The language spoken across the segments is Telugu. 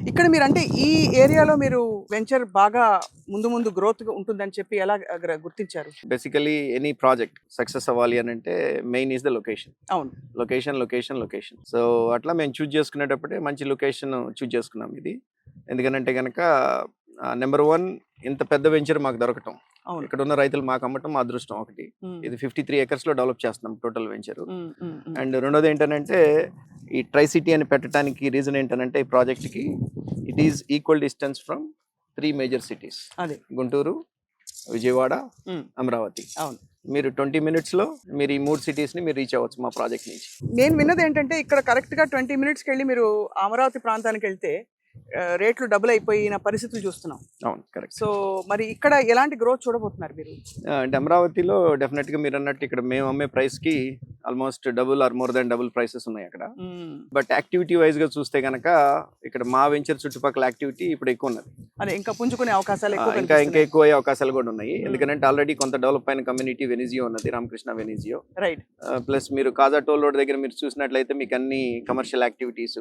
ఇక్కడ మీరంటే ఈ ఏరియాలో మీరు వెంచర్ బాగా ముందు ముందు గ్రోత్ ఉంటుందని చెప్పి ఎలా గుర్తించారు? బేసికలీ ఎనీ ప్రాజెక్ట్ సక్సెస్ అవ్వాలి అని అంటే మెయిన్ ఈస్ ద లొకేషన్. అవును. లొకేషన్. సో అట్లా మేము చూజ్ చేసుకునేటప్పుడే మంచి లొకేషన్ చూజ్ చేసుకున్నాం ఇది. ఎందుకనంటే కనుక నెంబర్ 1 ఇంత పెద్ద వెంచర్ మాకు దొరకటం, అవును. ఇక్కడ ఉన్న రైతులు మాకు అమ్మటం మా అదృష్టం ఒకటి. ఇది 53 acres లో డెవలప్ చేస్తున్నాం టోటల్ వెంచర్. అండ్ రెండోది ఏంటంటే ఈ ట్రై సిటీ అని పెట్టడానికి రీజన్ ఏంటంటే ఈ ప్రాజెక్ట్కి it is equal distance from 3 major cities. అదే గుంటూరు, విజయవాడ, అమరావతి. అవును. మీరు 20 minutes లో మీరు ఈ 3 cities ని మీరు రీచ్ అవ్వచ్చు మా ప్రాజెక్ట్ నుంచి. నేను విన్నది ఏంటంటే ఇక్కడ కరెక్ట్ గా 20 minutes వెళ్ళి మీరు అమరావతి ప్రాంతానికి వెళ్తే రేట్లు డబుల్ అయిపోయిన పరిస్థితులు చూస్తున్నాం. అవును, కరెక్ట్. సో మరి ఇక్కడ ఎలాంటి గ్రోత్ చూడబోతున్నారు మీరు? అంటే అమరావతిలో డెఫినెట్గా మీరు అన్నట్టు ఇక్కడ మేము అమ్మే ప్రైస్కి almost double or more than double prices ఉన్నాయి అక్కడ. బట్ యాక్టివిటీ వైజ్గా చూస్తే కనుక ఇక్కడ మా వెంచర్ చుట్టుపక్కల యాక్టివిటీ ఇప్పుడు ఎక్కువ ఉన్నది. అదే ఇంకా పుంజుకునే అవకాశాలు ఇంకా ఎక్కువ అయ్యే అవకాశాలు కూడా ఉన్నాయి. ఎందుకంటే ఆల్రెడీ కొంత డెవలప్ అయిన కమ్యూనిటీ వెనిజియో ఉన్నది, రామకృష్ణ వెనిజియో. రైట్. ప్లస్ మీరు కాజా టోల్ రోడ్ దగ్గర మీరు చూసినట్లయితే మీకు అన్ని commercial activities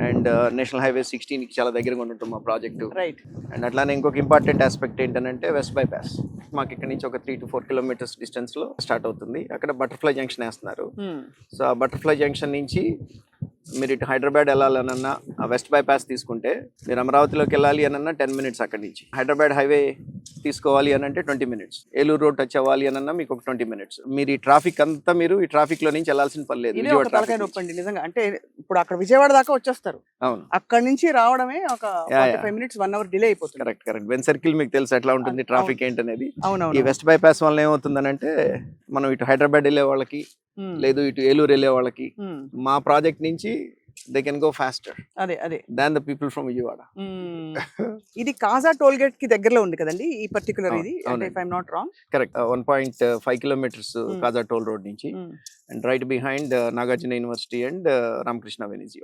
and national highway 16 చాలా దగ్గరగా ఉంటుంది మా ప్రాజెక్టు. రైట్. అండ్ అట్లానే ఇంకొక ఇంపార్టెంట్ ఆస్పెక్ట్ ఏంటంటే వెస్ట్ బైపాస్ మాకు ఇక్కడ నుంచి ఒక 3 to 4 kilometers డిస్టెన్స్ లో స్టార్ట్ అవుతుంది. అక్కడ బటర్ఫ్లై జంక్షన్ వేస్తున్నారు. సో ఆ బటర్ఫ్లై జంక్షన్ నుంచి మీరు ఇటు హైదరాబాద్ వెళ్ళాలనన్నా ఆ వెస్ట్ బైపాస్ తీసుకుంటే, మీరు అమరావతిలోకి వెళ్ళాలి అనన్నా 10 minutes అక్కడి నుంచి. హైదరాబాద్ హైవే తీసుకోవాలి అని అంటే 20 minutes. ఏలూరు రోడ్ టచ్ అవ్వాలి అనన్నా మీకు ఒక 20 minutes. మీరు ఈ ట్రాఫిక్ అంతా మీరు ఈ ట్రాఫిక్ లో నుంచి వెళ్ళాల్సిన పని లేదు. నిజంగా అంటే ఇప్పుడు అక్కడ విజయవాడ దాకా వచ్చేస్తారు. అవును. అక్కడ నుంచి రావడమే ఒక 45 minutes 1 hour డిలే అయిపోతుంది. కరెక్ట్. వెన్ సర్కిల్ మీకు తెలుసు ఎట్లా ఉంటుంది ట్రాఫిక్ ఏంటనేది. అవునవును. ఈ వెస్ట్ బైపాస్ వల్ల ఏమవుతుందనంటే మనం ఇటు హైదరాబాద్ వెళ్ళే వాళ్ళకి లేదు ఇటు ఏలూరు వెళ్ళే వాళ్ళకి మా ప్రాజెక్ట్ నుంచి they can go faster than the people from Vijayawada. ఇది కాజా టోల్ గేట్ కి దగ్గరలో ఉంది కదండి ఈ పర్టికులర్ ఇది, if I'm not wrong. Correct. 1.5 kilometers Kaza toll road నుంచి and right behind Nagarjuna University and Ramakrishna వెనిజియో.